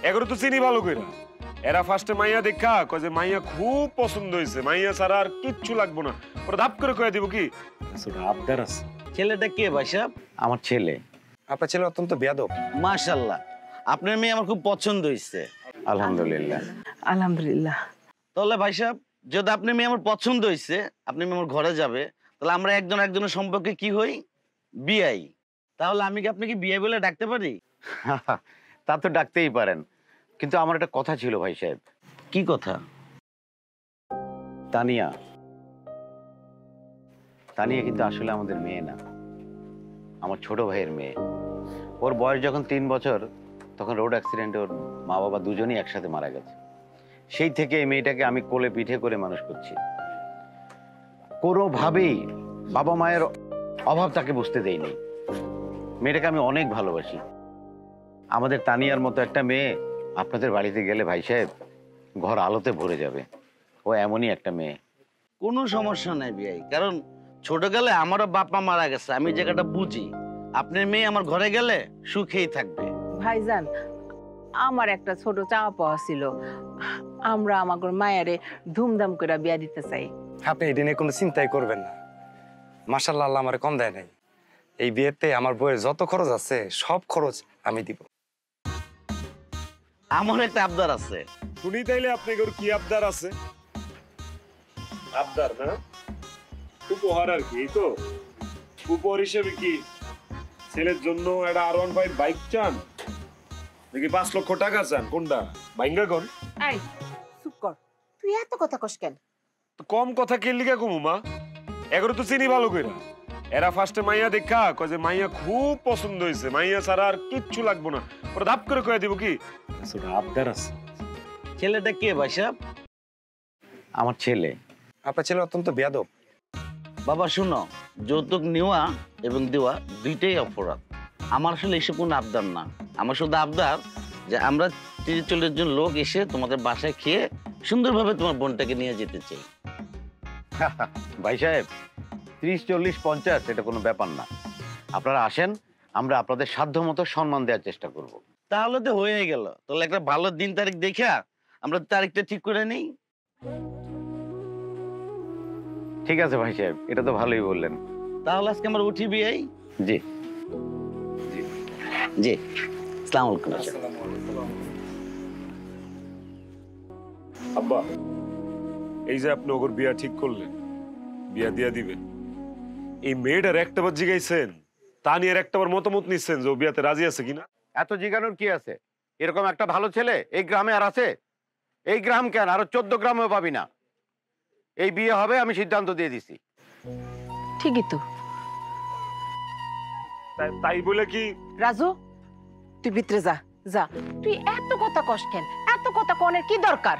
এগুলো তো চিনি ভালো কইরা। এরা ফার্স্টে মাইয়া দেখা কয় যে মাইয়া খুব পছন্দ হয়েছে, মাইয়া ছাড়া আর কিচ্ছু লাগবো না। ওরা ধাপ করে কয়ে দিব কি ছোট আবদার আছে। ছেলেটা কে ভাই সাহেব? আমার ছেলে। আপনার ছেলে অত্যন্ত বেয়াদব। মাশাআল্লাহ, আপনার মেয়ে আমার খুব পছন্দ হয়েছে। আলহামদুলিল্লাহ। আলহামদুলিল্লাহ। তাহলে ভাই সাহেব, যদি আপনার মেয়ে আমার পছন্দ হয়েছে, আপনি মেয়ে আমার ঘরে যাবে, তাহলে আমরা একজন একজনের সম্পর্কে কি হই? বিআই। তাহলে আমি কি আপনাকে বিআই বলে ডাকতে পারি? তা তো ডাকতেই পারেন, কিন্তু আমার একটা কথা ছিল ভাই সাহেব। কি কথা? তানিয়া তানিয়া কিন্তু আসলে আমাদের মেয়ে না, আমার ছোট ভাইয়ের মেয়ে। ওর বয়স যখন 3 বছর, তখন রোড অ্যাক্সিডেন্টে ওর মা বাবা দুজনেই একসাথে মারা গেছে। সেই থেকে এই মেয়েটাকে আমি কোলে পিঠে করে মানুষ করছি। কোনোভাবেই বাবা মায়ের অভাব তাকে বুঝতে দেয়নি। মেয়েটাকে আমি অনেক ভালোবাসি। আমাদের তানিয়ার মতো একটা মেয়ে আপনাদের বাড়িতে গেলে ভাই সাহেব ঘর আলোতে ভরে যাবে। ও এমনই একটা মেয়ে। কোনো সমস্যা নাই বিআই, কারণ ছোটকালে আমারও বাপ মা মারা গেছে, আমি জায়গাটা বুঝি। আপনার মেয়ে আমার ঘরে গেলে সুখেই থাকবে। ভাইজান, আমার একটা ছোট চাওয়া পাওয়া ছিল, আমরা আমাগর মায়ারে ধুমধাম করে বিয়া দিতে চাই। আপনি এই দিনে কোনো চিন্তাই করবেন না। মাশাআল্লাহ, আল্লাহ আমারে কম দেয় নাই। এই বিয়েতে আমার বইয়ের যত খরচ আছে সব খরচ আমি দিব। আমার একটা আবদার আছে। শুনি তাইলে আপনি কি আবদার আছে? আবদার না, উপহার আর কি। এই তো উপহার হিসেবে কি ছেলের জন্য একটা R15 বাইক চান নাকি 5 লক্ষ টাকা চান? কোনটা বাইঙ্গা কোন? এই চুপ কর, তুই এত কথা কস কেন? কম কথা কে লিগা কমু মা? এগুলো তো চিনি ভালো কইরা। এরা ফার্স্টে মাইয়া দেখা কয় যে মাইয়া খুব পছন্দ হয়েছে, মাইয়া ছাড়া আর কিচ্ছু লাগবো না। ওরা ধাপ করে কয়ে দিব কি ছোট আবদার আছে। ছেলেটা কে ভাই সাহেব? আমার ছেলে। আপনার ছেলে অত্যন্ত বেয়াদব। বাবা শুনো, যৌতুক নেওয়া এবং দেওয়া দুইটাই অপরাধ। আমার আসলে এসব কোনো আবদার না। আমার শুধু আবদার যে আমরা 30-40 জন লোক এসে তোমাদের বাসায় খেয়ে সুন্দরভাবে তোমার বোনটাকে নিয়ে যেতে চাই। ভাই সাহেব 30, 40, 50 এটা কোনো ব্যাপার না। আপনারা আসেন, আমরা আপনাদের সাধ্য মতো সম্মান দেওয়ার চেষ্টা করব। তাহলে তো হয়ে গেল। তাহলে একটা ভালো দিন তারিখ দেখে আমরা তারিখটা ঠিক করে নেই। ঠিক আছে ভাই সাহেব, এটা তো ভালোই বললেন। তাহলে আজকে আমরা উঠি বিআই। জি জি, আসসালামু আলাইকুম। আব্বা, এই যে আপনি ওর বিয়া ঠিক করলেন, বিয়া দিয়া দিবেন, এই মেয়েটার একটাবার জিগাইছেন? তানিয়ার একটাবার মতামত নিচ্ছেন যে ও বিয়াতে রাজি আছে কিনা? এত জিজ্ঞানোর কি আছে? এরকম একটা ভালো ছেলে এই গ্রামে আর আছে? এই গ্রাম কেন, আরো 14 গ্রামেও পাবি না। এই বিয়ে হবে, আমি সিদ্ধান্ত দিয়ে দিছি। ঠিকই তো। তাই বলে কি? রাজু, তুই ভিতরে যা যা। তুই এত কথা কস কেন? এত কথা কনের কি দরকার?